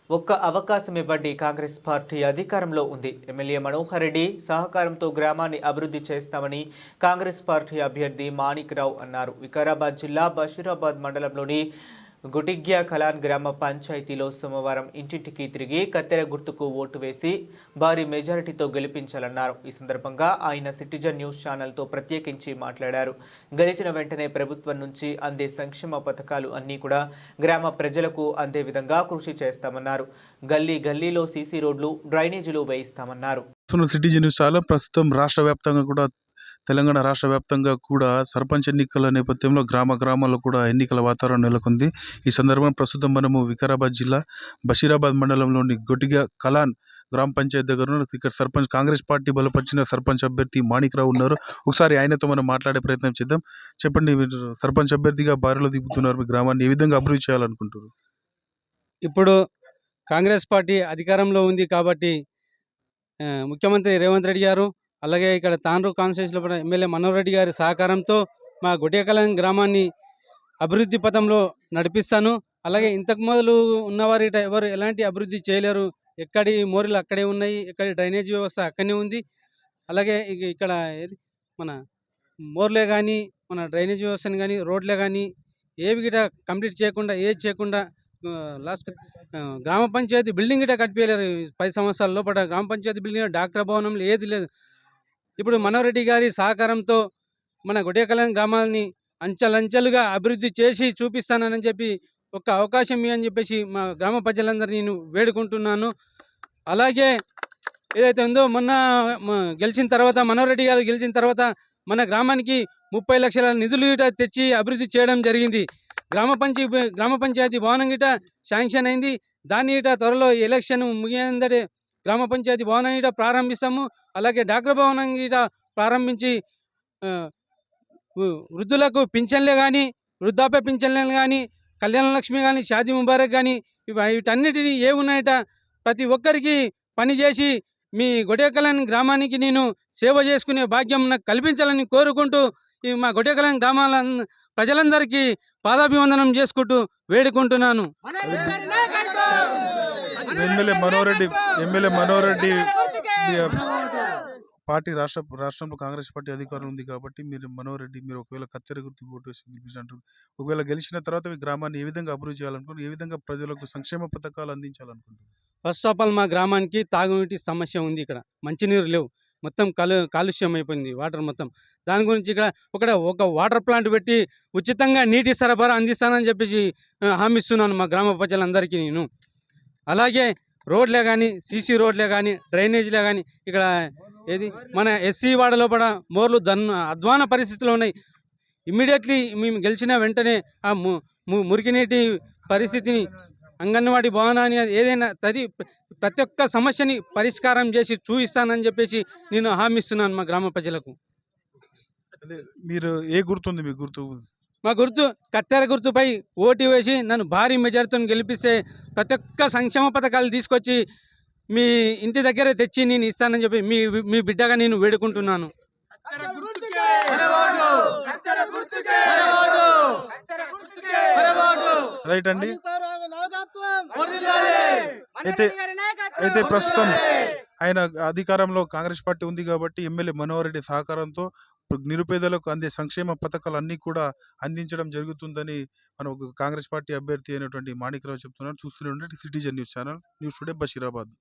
ఒక్క అవకాశం ఇవ్వండి, కాంగ్రెస్ పార్టీ అధికారంలో ఉంది. ఎమ్మెల్యే మనోహర్ రెడ్డి సహకారంతో గ్రామాన్ని అభివృద్ధి చేస్తామని కాంగ్రెస్ పార్టీ అభ్యర్థి మాణిక్ రావు అన్నారు. వికారాబాద్ జిల్లా బషీరాబాద్ మండలంలోని గుటిగ్యా కలాన్ గ్రామ పంచాయతీలో సోమవారం ఇంటింటికి తిరిగి కత్తెర గుర్తుకు ఓటు వేసి భారీ మెజారిటీతో గెలిపించాలన్నారు. ఈ సందర్భంగా ఆయన సిటిజన్ న్యూస్ ఛానల్తో ప్రత్యేకించి మాట్లాడారు. గెలిచిన వెంటనే ప్రభుత్వం నుంచి అందే సంక్షేమ పథకాలు అన్నీ కూడా గ్రామ ప్రజలకు అందే విధంగా కృషి చేస్తామన్నారు. గల్లీ గల్లీలో సీసీ రోడ్లు, డ్రైనేజీలు వేయిస్తామన్నారు. సిటిజన్ న్యూస్ ఛానల్ ప్రస్తుతం రాష్ట్ర వ్యాప్తంగా కూడా తెలంగాణ రాష్ట్ర వ్యాప్తంగా కూడా సర్పంచ్ ఎన్నికల నేపథ్యంలో గ్రామాల్లో కూడా ఎన్నికల వాతావరణం నెలకొంది. ఈ సందర్భంగా ప్రస్తుతం మనము వికారాబాద్ జిల్లా బషీరాబాద్ మండలంలోని గొటిగా కలాన్ గ్రామ పంచాయతీ దగ్గర ఇక్కడ సర్పంచ్ కాంగ్రెస్ పార్టీ బలపరిచిన సర్పంచ్ అభ్యర్థి మాణిక్ రావు ఉన్నారు. ఒకసారి ఆయనతో మనం మాట్లాడే ప్రయత్నం చేద్దాం. చెప్పండి, మీరు సర్పంచ్ అభ్యర్థిగా బారిలో దిగుతున్నారు. మీ గ్రామాన్ని ఏ విధంగా అభివృద్ధి చేయాలనుకుంటారు? ఇప్పుడు కాంగ్రెస్ పార్టీ అధికారంలో ఉంది కాబట్టి ముఖ్యమంత్రి రేవంత్ రెడ్డి గారు, అలాగే ఇక్కడ తాండ్రు కాన్స్టిట్యూన్సీలో కూడా ఎమ్మెల్యే మనోహర్ రెడ్డి గారి సహకారంతో మా గుటియాకలాన్ గ్రామాన్ని అభివృద్ధి పథంలో నడిపిస్తాను. అలాగే ఇంతకు మొదలు ఉన్నవారు ఎవరు ఎలాంటి అభివృద్ధి చేయలేరు. ఎక్కడి మోరీలు అక్కడే ఉన్నాయి, ఎక్కడి డ్రైనేజ్ వ్యవస్థ అక్కడనే ఉంది. అలాగే ఇక్కడ మన మోర్లే కానీ, మన డ్రైనేజ్ వ్యవస్థను కానీ, రోడ్లే కానీ ఏవి గిట కంప్లీట్ చేయకుండా, ఏది చేయకుండా లాస్ట్ గ్రామ పంచాయతీ బిల్డింగ్ గిట కట్టిపోయలేరు. 10 సంవత్సరాల లోపల గ్రామ పంచాయతీ బిల్డింగ్, డాక్టర్ భవనంలో ఏది లేదు. ఇప్పుడు మనోహర్ రెడ్డి గారి సహకారంతో మన గుటియాకలాన్ గ్రామాలని అంచెలంచెలుగా అభివృద్ధి చేసి చూపిస్తానని చెప్పి ఒక అవకాశం ఇవ్వని చెప్పేసి మా గ్రామ ప్రజలందరినీ నేను వేడుకుంటున్నాను. అలాగే ఏదైతే ఉందో మొన్న గెలిచిన తర్వాత, మనోహర్ రెడ్డి గారు గెలిచిన తర్వాత మన గ్రామానికి 30 లక్షల నిధులు గిట తెచ్చి అభివృద్ధి చేయడం జరిగింది. గ్రామ పంచాయతీ భవనం గిట శాంక్షన్ అయింది. దాన్ని గిట త్వరలో ఎలక్షన్ ముగియందడే గ్రామ పంచాయతీ భవనం గిట ప్రారంభిస్తాము. అలాగే డాక్టర్ భవనం గిట ప్రారంభించి వృద్ధులకు పింఛన్లే కానీ, వృద్ధాప్య పింఛన్లు కానీ, కళ్యాణ లక్ష్మి కానీ, షాదీ ముబారక్ కానీ వీటన్నిటినీ ఏ ఉన్నాయట ప్రతి ఒక్కరికి పనిచేసి మీ గుటియాకలాన్ గ్రామానికి నేను సేవ చేసుకునే భాగ్యం నాకు కల్పించాలని కోరుకుంటూ మా గుటియాకలాన్ గ్రామాల ప్రజలందరికీ పాదాభివందనం చేసుకుంటూ వేడుకుంటున్నాను. ఎమ్మెల్యే మనోహర్ రెడ్డి పార్టీ రాష్ట్రంలో కాంగ్రెస్ పార్టీ అధికారం ఉంది కాబట్టి మీరు ఒకవేళ కత్తెర గుర్తు ఓటు వేసి గెలిపించాలంటారు. ఒకవేళ గెలిచిన తర్వాత మీ గ్రామాన్ని ఏ విధంగా అభివృద్ధి చేయాలనుకుంటారు? ఏ విధంగా ప్రజలకు సంక్షేమ పథకాలు అందించాలనుకుంటారు? ఫస్ట్ ఆఫ్ ఆల్ మా గ్రామానికి తాగునీటి సమస్య ఉంది. ఇక్కడ మంచినీరు లేవు, మొత్తం కాలుష్యం అయిపోయింది వాటర్ మొత్తం. దాని గురించి ఇక్కడ ఒక వాటర్ ప్లాంట్ పెట్టి ఉచితంగా నీటి సరఫరా అందిస్తానని చెప్పేసి హామీ ఇస్తున్నాను మా గ్రామ ప్రజలందరికీ నేను. అలాగే రోడ్లే కానీ, సీసీ రోడ్లే కానీ, డ్రైనేజీలే కానీ, ఇక్కడ ఏది మన ఎస్సీ వాడలో కూడా మోర్లు అధ్వాన పరిస్థితులు ఉన్నాయి. ఇమ్మీడియట్లీ మేము గెలిచిన వెంటనే ఆ మురికి నీటి పరిస్థితిని, అంగన్వాడీ భవనాన్ని, ఏదైనా ప్రతి ఒక్క సమస్యని పరిష్కారం చేసి చూపిస్తానని చెప్పేసి నేను హామీ ఇస్తున్నాను మా గ్రామ ప్రజలకు. మీరు ఏ గుర్తుంది? మీ గుర్తు? మా గుర్తు కత్తెర గుర్తుపై ఓటు వేసి నన్ను భారీ మెజార్టీతో గెలిపిస్తే ప్రతి ఒక్క సంక్షేమ పథకాలు తీసుకొచ్చి మీ ఇంటి దగ్గరే తెచ్చి నేను ఇస్తానని చెప్పి మీ బిడ్డగా నేను వేడుకుంటున్నాను. రైట్ అండి. అయితే ప్రస్తుతం ఆయన అధికారంలో కాంగ్రెస్ పార్టీ ఉంది కాబట్టి ఎమ్మెల్యే మనోహర్ రెడ్డి సహకారంతో నిరుపేదలకు అందే సంక్షేమ పథకాలు అన్నీ కూడా అందించడం జరుగుతుందని మన కాంగ్రెస్ పార్టీ అభ్యర్థి అయినటువంటి మాణిక్ రావు చెప్తున్నారు. చూస్తూనే ఉండండి citizen news channel. News today Basheerabad.